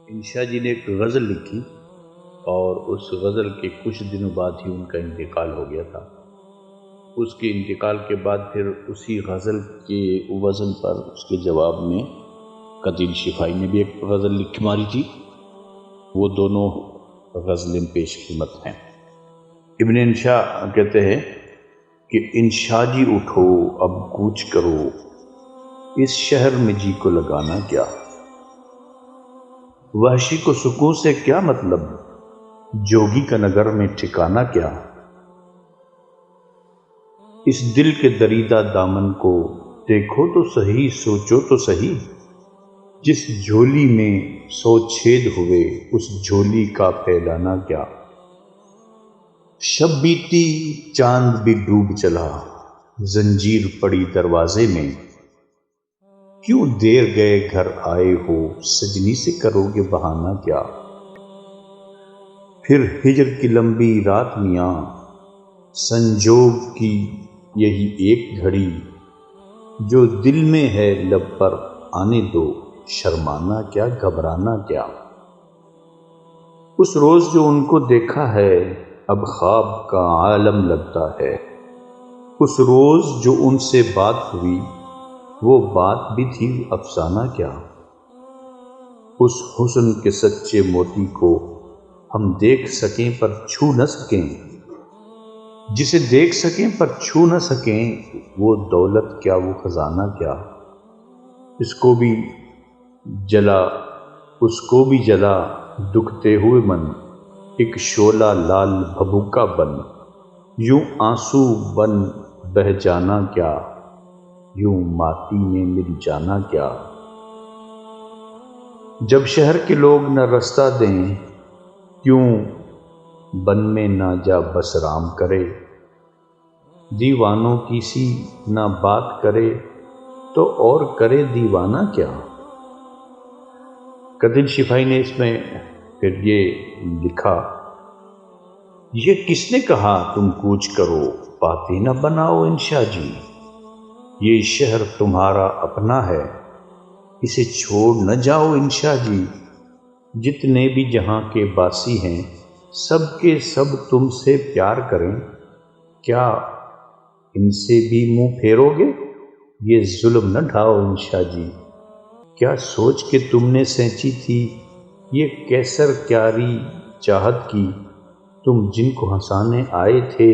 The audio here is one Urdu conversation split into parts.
انشا جی نے ایک غزل لکھی اور اس غزل کے کچھ دنوں بعد ہی ان کا انتقال ہو گیا تھا۔ اس کے انتقال کے بعد پھر اسی غزل کے وزن پر اس کے جواب میں قتیل شفائی نے بھی ایک غزل لکھ ماری تھی۔ وہ دونوں غزلیں پیش قیمت ہیں۔ ابن انشا کہتے ہیں کہ انشا جی اٹھو اب کوچ کرو، اس شہر میں جی کو لگانا کیا، وحشی کو سکون سے کیا مطلب، جوگی کا نگر میں ٹھکانا کیا، اس دل کے دریدہ دامن کو دیکھو تو صحیح، سوچو تو صحیح، جس جھولی میں 100 چھید ہوئے اس جھولی کا پھیلانا کیا، شب بیتی چاند بھی ڈوب چلا، زنجیر پڑی دروازے میں، کیوں دیر گئے گھر آئے ہو، سجنی سے کرو گے بہانہ کیا، پھر ہجر کی لمبی رات میاں، سنجوگ کی یہی ایک گھڑی، جو دل میں ہے لب پر آنے دو، شرمانا کیا گھبرانا کیا، اس روز جو ان کو دیکھا ہے اب خواب کا عالم لگتا ہے، اس روز جو ان سے بات ہوئی وہ بات بھی تھی افسانہ کیا، اس حسن کے سچے موتی کو ہم دیکھ سکیں پر چھو نہ سکیں، جسے دیکھ سکیں پر چھو نہ سکیں، وہ دولت کیا وہ خزانہ کیا، اس کو بھی جلا اس کو بھی جلا دکھتے ہوئے من، ایک شعلہ لال بھبوکا بن، یوں آنسو بن بہہ جانا کیا، یوں ماٹی میں مل جانا کیا، جب شہر کے لوگ نہ رستہ دیں، کیوں بن میں نہ جا بس رام کرے، دیوانوں کی سی نہ بات کرے تو اور کرے دیوانہ کیا۔ قتیل شفائی نے اس میں پھر یہ لکھا، یہ کس نے کہا تم کوچ کرو، باتیں نہ بناؤ انشا جی، یہ شہر تمہارا اپنا ہے، اسے چھوڑ نہ جاؤ انشا جی، جتنے بھی جہاں کے باسی ہیں سب کے سب تم سے پیار کریں، کیا ان سے بھی منہ پھیرو گے، یہ ظلم نہ ڈھاؤ انشا جی، کیا سوچ کے تم نے سینچی تھی یہ کیسر کیاری چاہت کی، تم جن کو ہنسانے آئے تھے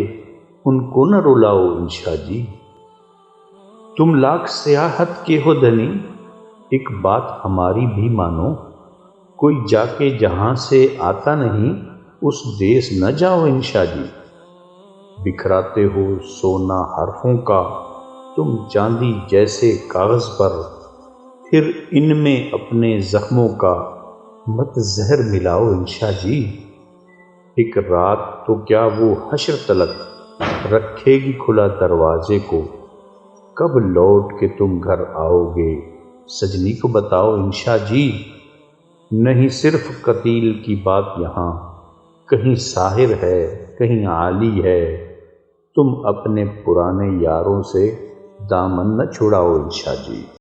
ان کو نہ رلاؤ انشا جی، تم لاکھ سیاحت کے ہو دھنی، ایک بات ہماری بھی مانو، کوئی جا کے جہاں سے آتا نہیں اس دیس نہ جاؤ انشا جی، بکھراتے ہو سونا حرفوں کا تم چاندی جیسے کاغذ پر، پھر ان میں اپنے زخموں کا مت زہر ملاؤ انشا جی، ایک رات تو کیا وہ حشر تلک رکھے گی کھلا دروازے کو، کب لوٹ کے تم گھر آؤ گے سجنی کو بتاؤ انشا جی، نہیں صرف قتیل کی بات یہاں، کہیں ساحر ہے کہیں عالی ہے، تم اپنے پرانے یاروں سے دامن نہ چھڑاؤ انشا جی۔